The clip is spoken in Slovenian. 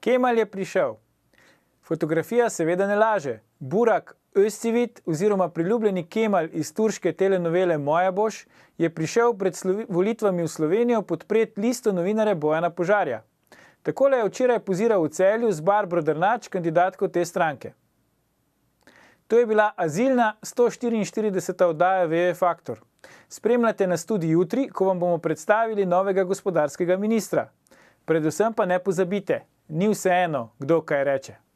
Kemal je prišel. Fotografija seveda ne laže. Burak Özçivit oziroma priljubljeni Kemal iz turške telenovele Moja boš je prišel pred volitvami v Slovenijo podpreti listo novinarja Bojana Požarja. Takole je včeraj poziral v Celju z Barbro Drnač, kandidatko te stranke. To je bila azilna 144. oddaja VV Faktor. Spremljate nas tudi jutri, ko vam bomo predstavili novega gospodarskega ministra. Predvsem pa ne pozabite, ni vseeno, kdo kaj reče.